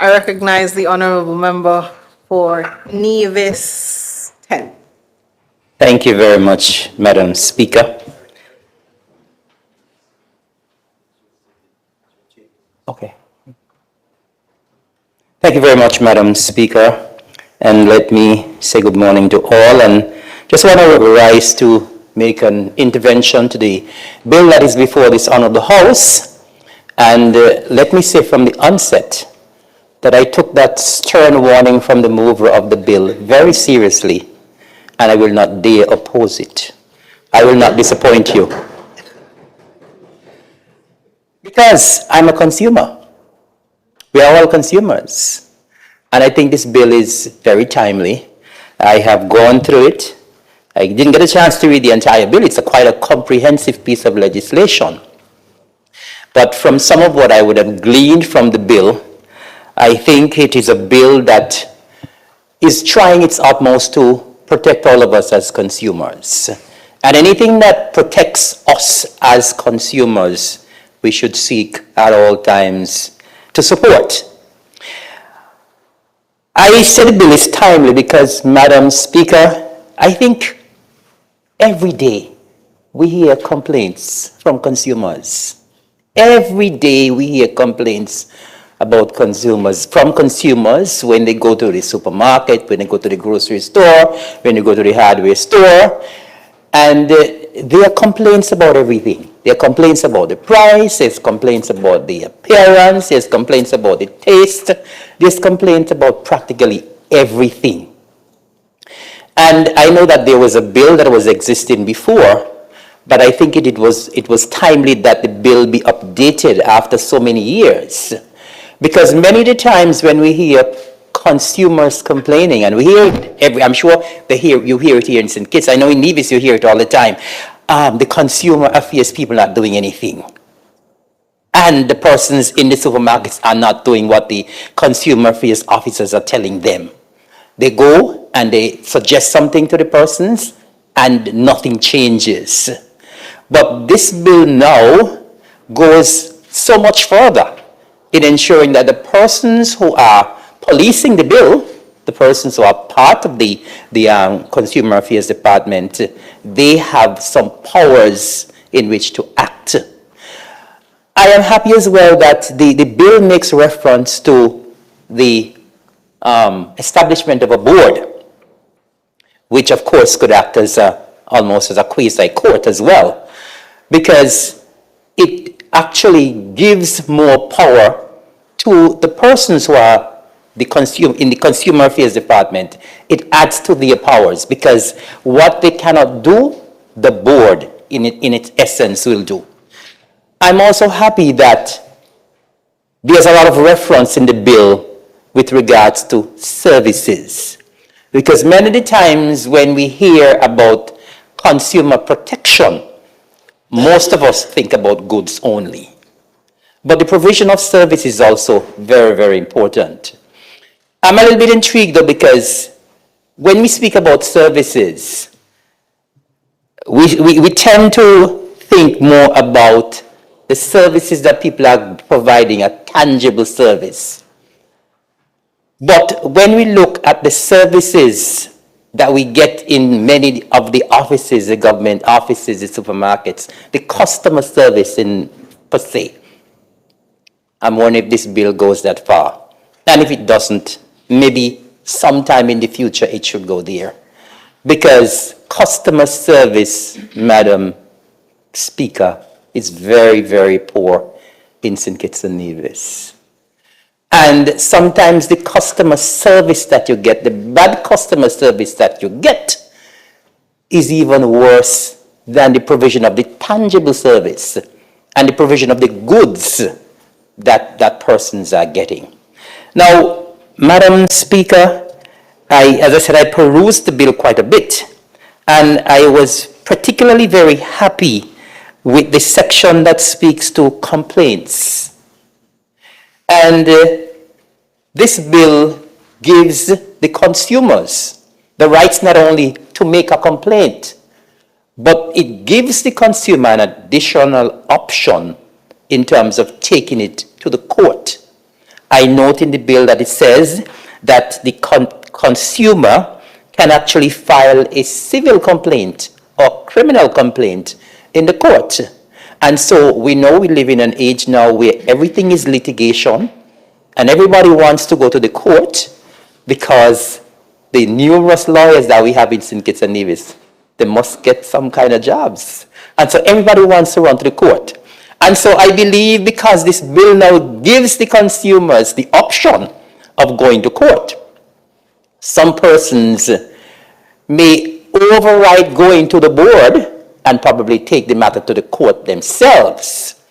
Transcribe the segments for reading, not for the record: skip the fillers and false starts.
I recognize the honorable member for Nevis 10. Thank you very much, Madam Speaker. Okay. Thank you very much, Madam Speaker. And let me say good morning to all. And just want to rise to make an intervention to the bill that is before this honorable House. And let me say from the onset that I took that stern warning from the mover of the bill very seriously, and I will not dare oppose it. I will not disappoint you. Because I'm a consumer. We are all consumers. And I think this bill is very timely. I have gone through it. I didn't get a chance to read the entire bill. It's quite a comprehensive piece of legislation. But from some of what I would have gleaned from the bill, I think it is a bill that is trying its utmost to protect all of us as consumers. And anything that protects us as consumers, we should seek at all times to support. I say the bill is timely because, Madam Speaker, I think every day we hear complaints from consumers. Every day we hear complaints about consumers, from consumers when they go to the supermarket, when they go to the grocery store, when they go to the hardware store, and there are complaints about everything. There are complaints about the price, there's complaints about the appearance, there's complaints about the taste, there's complaints about practically everything. And I know that there was a bill that was existing before, but I think it was timely that the bill be updated after so many years. Because many of the times when we hear consumers complaining, and we hear it I'm sure you hear it here in St. Kitts. I know in Nevis you hear it all the time. The consumer affairs people not doing anything. And the persons in the supermarkets are not doing what the consumer affairs officers are telling them. They go and they suggest something to the persons and nothing changes. But this bill now goes so much further in ensuring that the persons who are policing the bill, the persons who are part of the Consumer Affairs Department, they have some powers in which to act. I am happy as well that the bill makes reference to the establishment of a board, which of course could act as almost as a quasi-court as well, because it actually gives more power to the persons who are in the Consumer Affairs Department. It adds to their powers, because what they cannot do, the board in its essence will do. I'm also happy that there's a lot of reference in the bill with regards to services, because many of the times when we hear about consumer protection, most of us think about goods only. But the provision of service is also very, very important. I'm a little bit intrigued though, because when we speak about services, we tend to think more about the services that people are providing, a tangible service. But when we look at the services that we get in many of the offices, the government offices, the supermarkets, the customer service per se, I'm wondering if this bill goes that far. And if it doesn't, maybe sometime in the future it should go there. Because customer service, Madam Speaker, is very, very poor in St. Kitts and Nevis. And sometimes the customer service that you get, the bad customer service that you get, is even worse than the provision of the tangible service and the provision of the goods that persons are getting. Now, Madam Speaker, as I said, I perused the bill quite a bit, and I was particularly very happy with the section that speaks to complaints. And this bill gives the consumers the rights not only to make a complaint, but it gives the consumer an additional option in terms of taking it to the court I note in the bill that it says that the consumer can actually file a civil complaint or criminal complaint in the court. And so we know we live in an age now where everything is litigation and everybody wants to go to the court because the numerous lawyers that we have in St. Kitts and Nevis, they must get some kind of jobs. And so everybody wants to run to the court. And so I believe because this bill now gives the consumers the option of going to court, some persons may override going to the board and probably take the matter to the court themselves.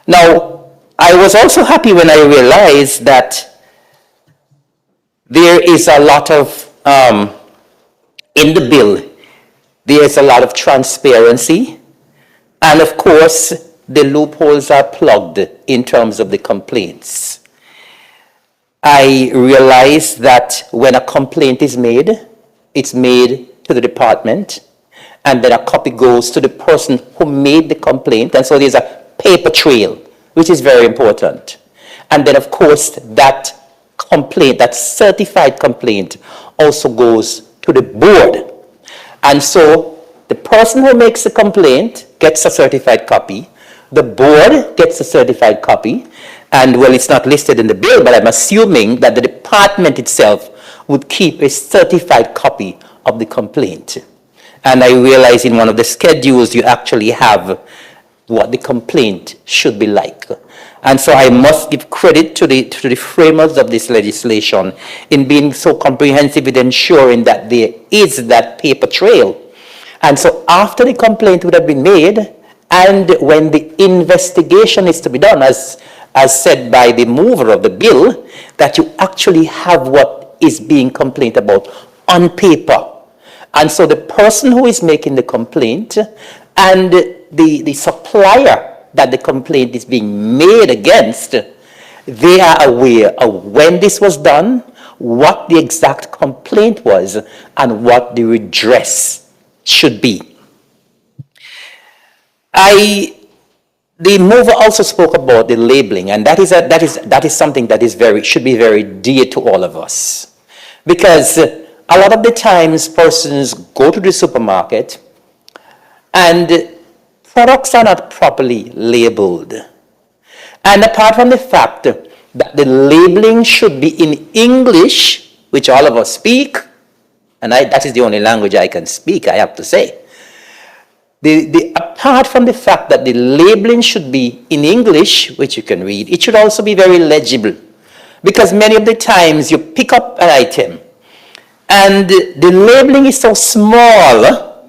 Now, I was also happy when I realized that there is a lot of, in the bill, there's a lot of transparency. And of course, the loopholes are plugged in terms of the complaints. I realize that when a complaint is made, it's made to the department, and then a copy goes to the person who made the complaint, and so there's a paper trail, which is very important. And then, of course, that complaint, that certified complaint, also goes to the board. And so the person who makes the complaint gets a certified copy, the board gets a certified copy, and well, it's not listed in the bill, but I'm assuming that the department itself would keep a certified copy of the complaint. And I realize in one of the schedules you actually have what the complaint should be like. And so I must give credit to the framers of this legislation in being so comprehensive in ensuring that there is that paper trail. And so after the complaint would have been made, and when the investigation is to be done, as said by the mover of the bill, that you actually have what is being complained about on paper. And so the person who is making the complaint and the supplier that the complaint is being made against, they are aware of when this was done, what the exact complaint was, and what the redress should be. The mover also spoke about the labeling, and that is something that should be very dear to all of us, because a lot of the times persons go to the supermarket and products are not properly labeled. And apart from the fact that the labeling should be in English, which all of us speak, and that is the only language I can speak, I have to say. Apart from the fact that the labeling should be in English, which you can read, it should also be very legible. Because many of the times you pick up an item and the labeling is so small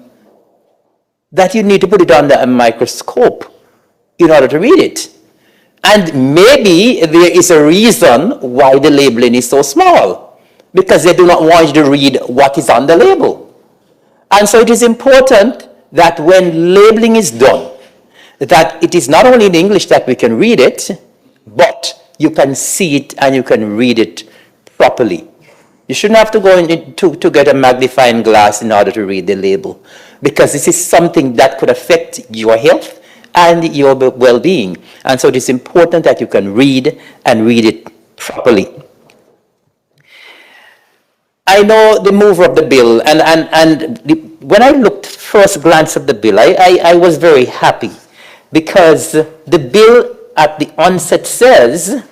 that you need to put it under a microscope in order to read it. And maybe there is a reason why the labeling is so small, because they do not want you to read what is on the label. And so it is important that when labeling is done, that it is not only in English that we can read it, but you can see it and you can read it properly. You shouldn't have to go in to get a magnifying glass in order to read the label, because this is something that could affect your health and your well-being. And so it is important that you can read and read it properly. I know the mover of the bill, when I looked first glance at the bill, I was very happy, because the bill at the onset says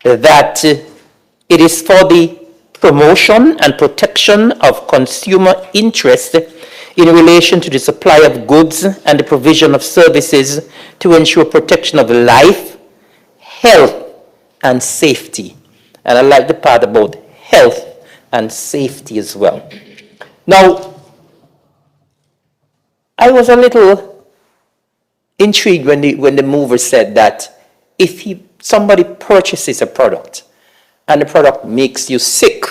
that it is for the promotion and protection of consumer interest in relation to the supply of goods and the provision of services to ensure protection of life, health, and safety. And I like the part about health and safety as well. Now, I was a little intrigued when the mover said that if somebody purchases a product and the product makes you sick,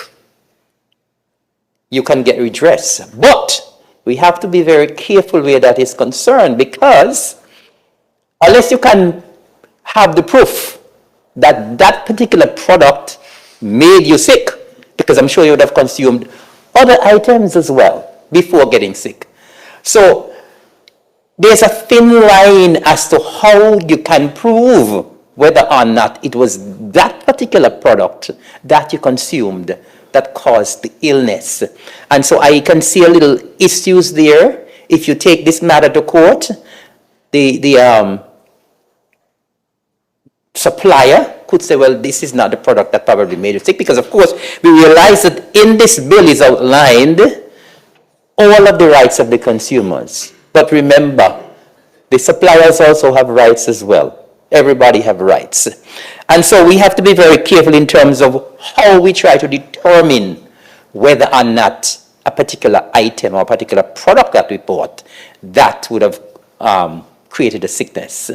you can get redress. But we have to be very careful where that is concerned, because unless you can have the proof that that particular product made you sick, because I'm sure you would have consumed other items as well before getting sick. So there's a thin line as to how you can prove whether or not it was that particular product that you consumed that caused the illness. And so I can see a little issues there. If you take this matter to court, the supplier could say, well, this is not the product that probably made you sick, because of course we realize that in this bill is outlined all of the rights of the consumers. But remember, the suppliers also have rights as well. Everybody have rights. And so we have to be very careful in terms of how we try to determine whether or not a particular item or a particular product that we bought that would have created a sickness.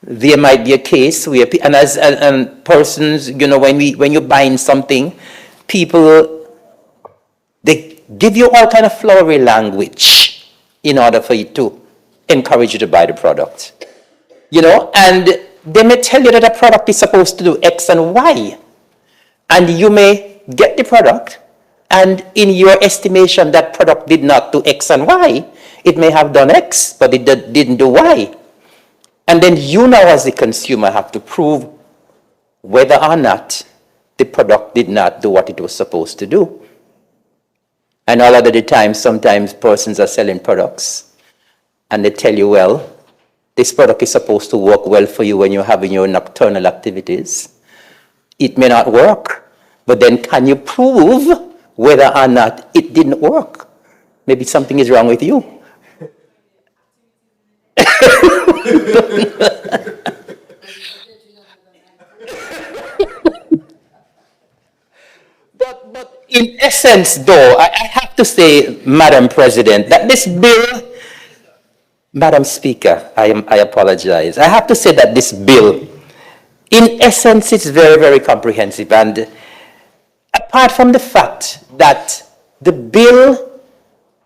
There might be a case where, and persons, when you're buying something, people, they give you all kind of flowery language in order for you to encourage you to buy the product. And they may tell you that a product is supposed to do X and Y. And you may get the product, and in your estimation, that product did not do X and Y. It may have done X, but it didn't do Y. And then you now as the consumer have to prove whether or not the product did not do what it was supposed to do. And all of the time, sometimes persons are selling products and they tell you, well, this product is supposed to work well for you when you're having your nocturnal activities. It may not work, but then can you prove whether or not it didn't work? Maybe something is wrong with you. But in essence, though, I have to say, Madam President, that this bill, Madam Speaker, I apologize. I have to say that this bill, in essence, is very, very comprehensive. And apart from the fact that the bill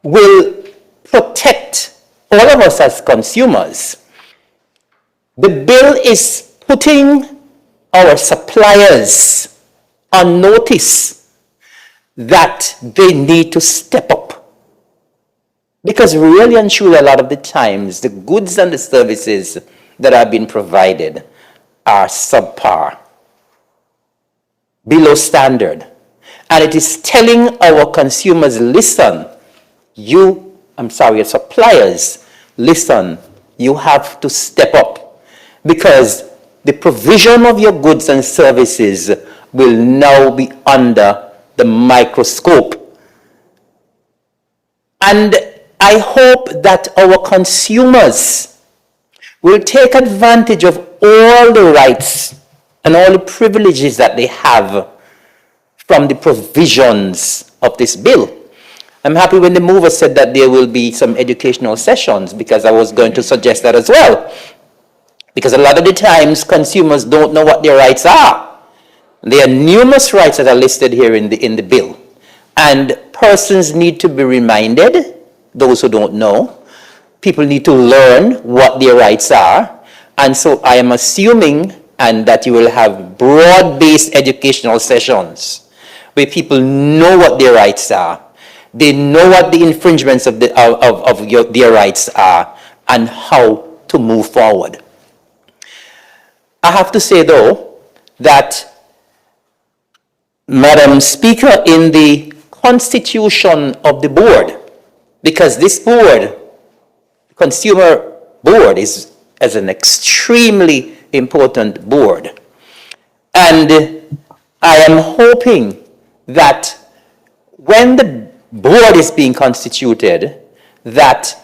will protect all of us as consumers, the bill is putting our suppliers on notice that they need to step up. Because really and truly, a lot of the times, the goods and the services that are being provided are subpar, below standard. And it is telling our consumers, listen, your suppliers, listen, you have to step up, because the provision of your goods and services will now be under the microscope. And I hope that our consumers will take advantage of all the rights and all the privileges that they have from the provisions of this bill. I'm happy when the mover said that there will be some educational sessions, because I was going to suggest that as well. Because a lot of the times consumers don't know what their rights are. There are numerous rights that are listed here in the bill. And persons need to be reminded, those who don't know. People need to learn what their rights are. And so I am assuming that you will have broad-based educational sessions where people know what their rights are. They know what the infringements of their rights are and how to move forward. I have to say, though, that, Madam Speaker, in the constitution of the board, because this board, Consumer Board, is an extremely important board. And I am hoping that when the board is being constituted, that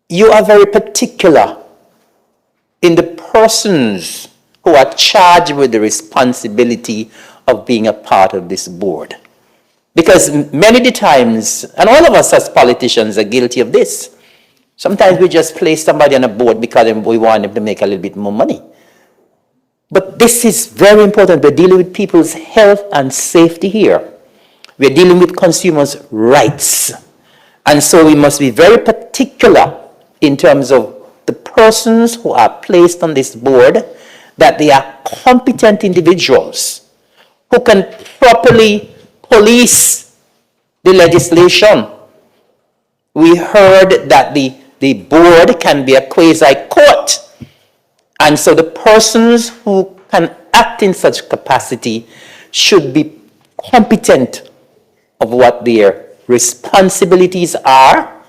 you are very particular in the persons who are charged with the responsibility of being a part of this board. Because many of the times, and all of us as politicians are guilty of this, sometimes we just place somebody on a board because we want them to make a little bit more money. But this is very important. We're dealing with people's health and safety here. We're dealing with consumers' rights. And so we must be very particular in terms of the persons who are placed on this board, that they are competent individuals who can properly police the legislation. We heard that the board can be a quasi-court. And so the persons who can act in such capacity should be competent of what their responsibilities are,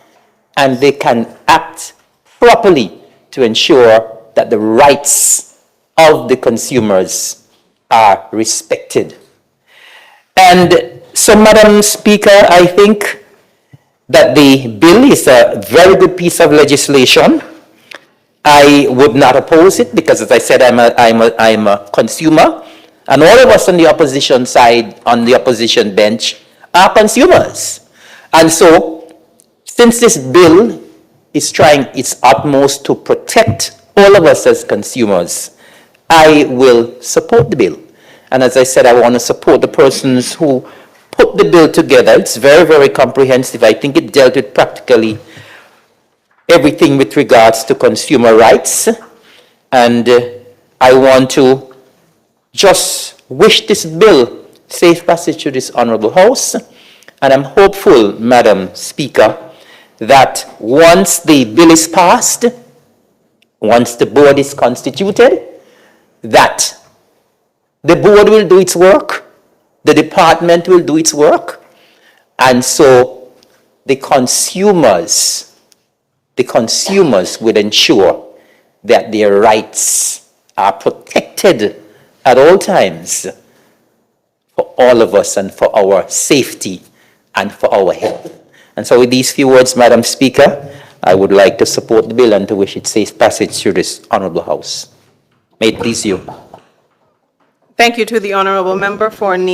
and they can act properly to ensure that the rights of the consumers are respected. And so, Madam Speaker, I think that the bill is a very good piece of legislation. I would not oppose it because, as I said, I'm a consumer, and all of us on the opposition side, on the opposition bench, are consumers. And so, since this bill is trying its utmost to protect all of us as consumers, I will support the bill. And as I said, I want to support the persons who put the bill together. It's very, very comprehensive. I think it dealt with practically everything with regards to consumer rights. And I want to just wish this bill safe passage to this honorable House. And I'm hopeful, Madam Speaker, that once the bill is passed, once the board is constituted, that the board will do its work, the department will do its work, and so the consumers will ensure that their rights are protected at all times for all of us and for our safety and for our health. And so with these few words, Madam Speaker, I would like to support the bill and to wish it safe passage through this honorable House. May it please you. Thank you to the honorable member for Nevis.